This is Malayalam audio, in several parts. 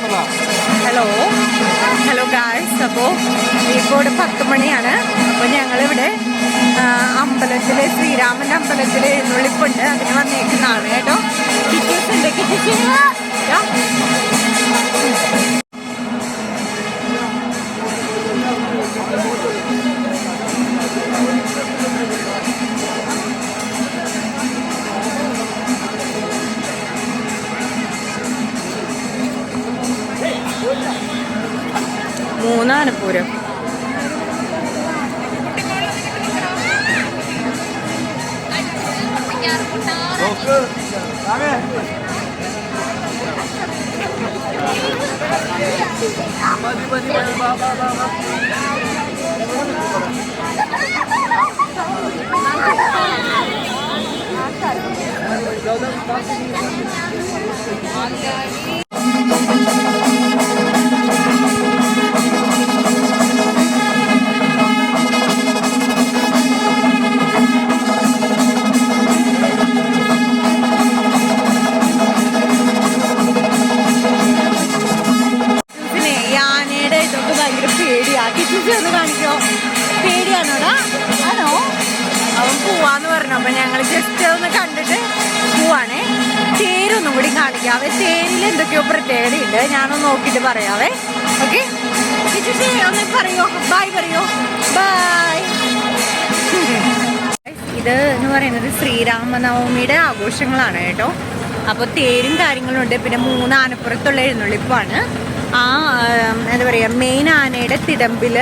Hello hello guys. അപ്പോൾ ഇപ്പോൾ 10 മണിയാണ്. അപ്പോൾ ഞങ്ങളിവിടെ അമ്പലത്തിലെ ശ്രീരാമൻ്റെ അമ്പലത്തിലെ എഴുന്നള്ളിപ്പുണ്ട്. അതിന് വന്നേക്കുന്നതാണ് കേട്ടോ. ടിക്കറ്റ്സ് ഉണ്ട്. മൂന്നാനപ്പൂരം. ഒന്ന് കാണിക്കോ? പേടിയാണോടാ? ആണോ? അവൻ പോവാന്ന് പറഞ്ഞു. അപ്പൊ ഞങ്ങൾ ജസ്റ്റ് ഒന്ന് കണ്ടിട്ട് പോവാണേ. തേരൊന്നും കൂടി കാണിക്കാവേ. തേരിൽ എന്തൊക്കെയോ പ്രത്യേകതയുണ്ട്. ഞാനൊന്ന് നോക്കിയിട്ട് പറയാവേ. ഓക്കെ, ഒന്ന് പറയോ? ബായ് പറയോ? ബായ്. ഇത് എന്ന് പറയുന്നത് ശ്രീരാമനവമിയുടെ ആഘോഷങ്ങളാണ് കേട്ടോ. അപ്പോൾ തേരും കാര്യങ്ങളും ഉണ്ട്. പിന്നെ 3 ആനപ്പുറത്തുള്ള എഴുന്നള്ളിപ്പാണ്. എന്താ പറയുക, മെയിൻ ആനയുടെ തിടമ്പിൽ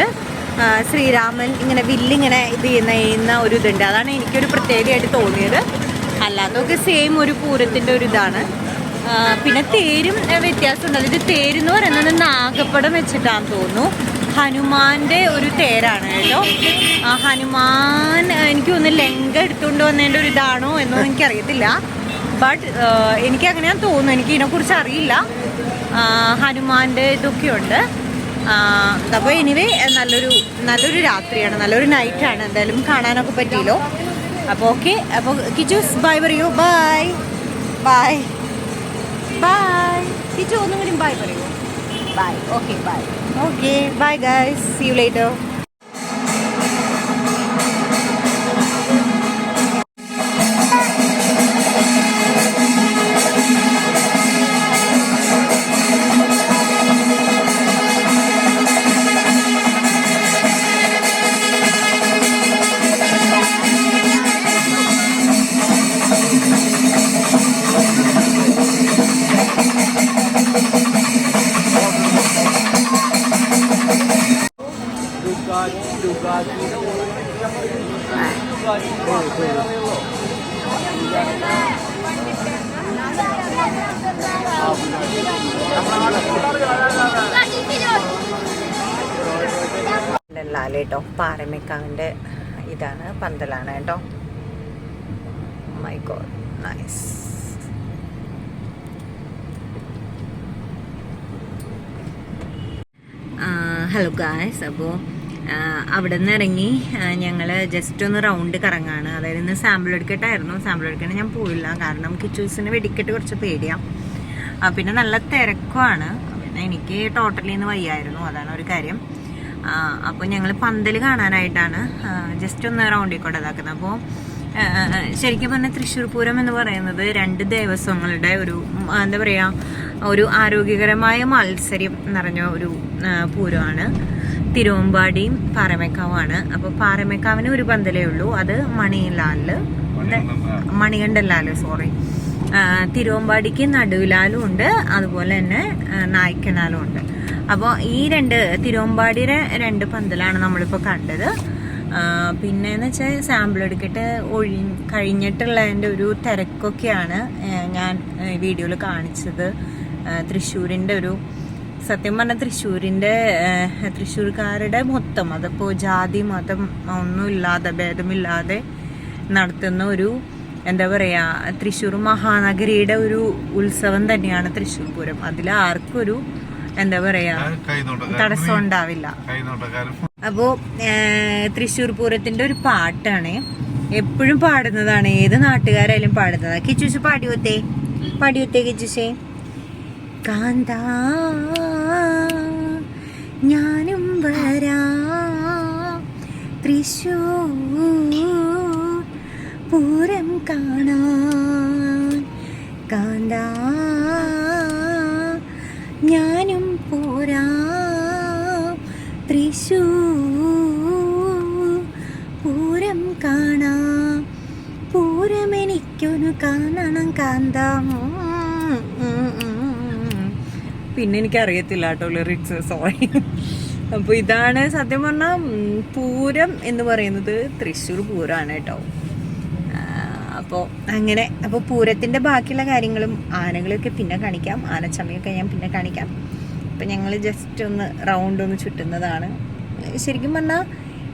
ശ്രീരാമൻ ഇങ്ങനെ വില്ലിങ്ങനെ ഇത് ചെയ്യുന്ന ഒരു ഇതുണ്ട്. അതാണ് എനിക്കൊരു പ്രത്യേകമായിട്ട് തോന്നിയത്. അല്ലാതൊക്കെ സെയിം ഒരു പൂരത്തിൻ്റെ ഒരു ഇതാണ്. പിന്നെ തേരും വ്യത്യാസമുണ്ട്. ഇത് തേരെന്ന് പറയുന്നത് നാഗപ്പടം വെച്ചിട്ടാണെന്ന് തോന്നുന്നു. ഹനുമാൻ്റെ ഒരു തേരാണ് കേട്ടോ. ഹനുമാൻ എനിക്ക് തോന്നുന്നു ലങ്ക എടുത്തുകൊണ്ട് വന്നതിൻ്റെ ഒരു ഇതാണോ എന്നോ എനിക്കറിയത്തില്ല. ബട്ട് എനിക്കങ്ങനെയാന്ന് തോന്നുന്നു. എനിക്ക് ഇതിനെക്കുറിച്ച് അറിയില്ല. ഹനുമാൻ്റെ ഇതൊക്കെയുണ്ട്. അപ്പോൾ എനിവേ നല്ലൊരു രാത്രിയാണ്, നല്ലൊരു നൈറ്റാണ്. എന്തായാലും കാണാനൊക്കെ പറ്റിയല്ലോ. അപ്പോൾ ഓക്കെ. അപ്പോൾ കിച്ചൂസ് ബൈ പറയൂ. Bye bye bye. കിച്ചു ഒന്നും കൂടി ബൈ പറയൂ. Bye. Okay bye. Okay bye guys. See you later. കേട്ടോ, പാറമേക്കാവിൻ്റെ ഇതാണ്, പന്തലാണ് കേട്ടോ. My god, nice. Hello guys. അപ്പോൾ അവിടെ നിന്ന് ഇറങ്ങി ഞങ്ങൾ ജസ്റ്റ് ഒന്ന് റൗണ്ട് കറങ്ങാണ്. അതായത് ഇന്ന് സാമ്പിൾ എടുക്കട്ടായിരുന്നു. സാമ്പിൾ എടുക്കാൻ ഞാൻ പോയില്ല, കാരണം കിച്ചൂസിന് വെടിക്കെട്ട് കുറച്ച് പേടിയാണ്. പിന്നെ നല്ല തിരക്കുമാണ്. പിന്നെ എനിക്ക് ടോട്ടലി ഇന്ന് വയ്യായിരുന്നു, അതാണ് ഒരു കാര്യം. അപ്പോൾ ഞങ്ങൾ പന്തൽ കാണാനായിട്ടാണ് ജസ്റ്റ് ഒന്ന് റൗണ്ടിൽ കൂടെ ഇതാക്കുന്നത്. അപ്പോൾ ശരിക്കും പറഞ്ഞാൽ തൃശ്ശൂർ പൂരം എന്ന് പറയുന്നത് 2 ദേവസ്വങ്ങളുടെ ഒരു എന്താ പറയുക, ഒരു ആരോഗ്യകരമായ മത്സരം നിറഞ്ഞ ഒരു പൂരമാണ്. തിരുവമ്പാടിയും പാറമേക്കാവുമാണ്. അപ്പോൾ പാറമേക്കാവിന് ഒരു പന്തലേ ഉള്ളൂ, അത് മണികണ്ഠൻലാല് സോറി. തിരുവമ്പാടിക്ക് നടുവിലാലും ഉണ്ട്, അതുപോലെ തന്നെ നായ്ക്കനാലും ഉണ്ട്. അപ്പോൾ ഈ തിരുവമ്പാടിയുടെ 2 പന്തലാണ് നമ്മളിപ്പോൾ കണ്ടത്. പിന്നെയെന്ന് വെച്ചാൽ സാമ്പിൾ എടുത്തിട്ട് കഴിഞ്ഞിട്ടുള്ളതിൻ്റെ ഒരു തിരക്കൊക്കെയാണ് ഞാൻ വീഡിയോയിൽ കാണിച്ചത്. തൃശ്ശൂരിൻ്റെ ഒരു സത്യം പറഞ്ഞാൽ തൃശ്ശൂർക്കാരുടെ മൊത്തം, അതിപ്പോൾ ജാതി മതം ഒന്നുമില്ലാതെ ഭേദമില്ലാതെ നടത്തുന്ന ഒരു എന്താ പറയുക, തൃശ്ശൂർ മഹാനഗരിയുടെ ഒരു ഉത്സവം തന്നെയാണ് തൃശ്ശൂർ പൂരം. അതിൽ ആർക്കൊരു എന്താ പറയാ തടസ്സം ഉണ്ടാവില്ല. അപ്പോൾ തൃശ്ശൂർ പൂരത്തിന്റെ ഒരു പാട്ടാണ്, എപ്പോഴും പാടുന്നതാണ്, ഏത് നാട്ടുകാരായാലും പാടുന്നതാണ്. കിച്ചൂസ് പാടിയോത്തേ കിച്ചൂസേ കാന്താ ഞാനും വരാം തൃശ്ശൂർ പൂരം കാണാൻ. കാന്താ ഞാനും പോരാം തൃശ്ശൂർ പൂരം കാണാം. പൂരം എനിക്കൊന്ന് കാണണം കാന്താ. പിന്നെ എനിക്കറിയത്തില്ല കേട്ടോ ലിറിക്സ്, സോറി. അപ്പോൾ ഇതാണ് സത്യം പറഞ്ഞാൽ പൂരം എന്ന് പറയുന്നത് തൃശ്ശൂർ പൂരമാണ് കേട്ടോ. അപ്പോൾ അങ്ങനെ, അപ്പോൾ പൂരത്തിൻ്റെ ബാക്കിയുള്ള കാര്യങ്ങളും ആനകളൊക്കെ പിന്നെ കാണിക്കാം, ആനച്ചമയൊക്കെ ഞാൻ പിന്നെ കാണിക്കാം. അപ്പം ഞങ്ങൾ ജസ്റ്റ് ഒന്ന് റൗണ്ട് ഒന്ന് ചുറ്റുന്നതാണ്. ശരിക്കും പറഞ്ഞാൽ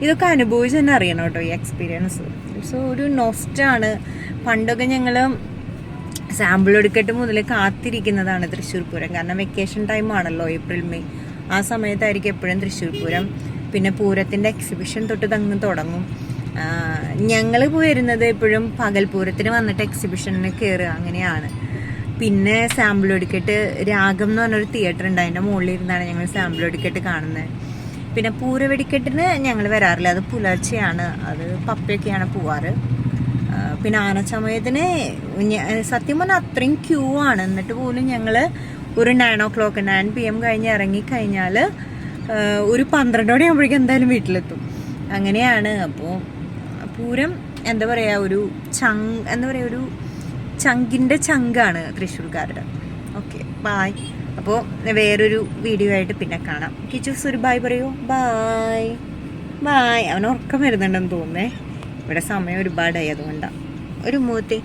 ഇതൊക്കെ അനുഭവിച്ച് തന്നെ അറിയണം കേട്ടോ ഈ എക്സ്പീരിയൻസ്. സോ ഒരു നൊസ്റ്റാണ്. പണ്ടൊക്കെ ഞങ്ങൾ സാമ്പിൾ എടുക്കട്ട് മുതൽ കാത്തിരിക്കുന്നതാണ് തൃശ്ശൂർ പൂരം. കാരണം വെക്കേഷൻ ടൈമാണല്ലോ, ഏപ്രിൽ മെയ് ആ സമയത്തായിരിക്കും എപ്പോഴും തൃശ്ശൂർ പൂരം. പിന്നെ പൂരത്തിൻ്റെ എക്സിബിഷൻ തൊട്ട് തങ്ങ് തുടങ്ങും. ഞങ്ങൾ വരുന്നത് എപ്പോഴും പകൽപൂരത്തിന് വന്നിട്ട് എക്സിബിഷനിൽ കയറുക, അങ്ങനെയാണ്. പിന്നെ സാമ്പിൾ വെടിക്കെട്ട് രാഗം എന്ന് പറഞ്ഞൊരു തിയേറ്റർ ഉണ്ട്, അതിൻ്റെ മുകളിൽ ഇരുന്നാണ് ഞങ്ങൾ സാമ്പിൾ വെടിക്കെട്ട് കാണുന്നത്. പിന്നെ പൂര വെടിക്കെട്ടിന് ഞങ്ങൾ വരാറില്ല, അത് പുലർച്ചെയാണ്, അത് പപ്പയൊക്കെയാണ് പോവാറ്. പിന്നെ ആനച്ചമയത്തിന് സത്യം പറഞ്ഞാൽ അത്രയും ക്യൂ ആണ്. എന്നിട്ട് പോലും ഞങ്ങൾ ഒരു 9 PM കഴിഞ്ഞ് ഇറങ്ങിക്കഴിഞ്ഞാൽ ഒരു 12 മണിയാകുമ്പോഴേക്കും എന്തായാലും വീട്ടിലെത്തും, അങ്ങനെയാണ്. അപ്പോൾ പൂരം എന്താ പറയുക, ഒരു ഒരു ചങ്കിൻ്റെ ചങ്കാണ് തൃശ്ശൂർക്കാരുടെ. Okay, bye. അപ്പോൾ വേറൊരു വീഡിയോ ആയിട്ട് പിന്നെ കാണാം. കിച്ചൂസ് ഒരു ബായ് പറയൂ. Bye bye. അവന് ഉറക്കം വരുന്നുണ്ടെന്ന് തോന്നുന്നേ, ഇവിടെ സമയം ഒരുപാടായി, അതുകൊണ്ടാണ്. ഒരു മൂത്തി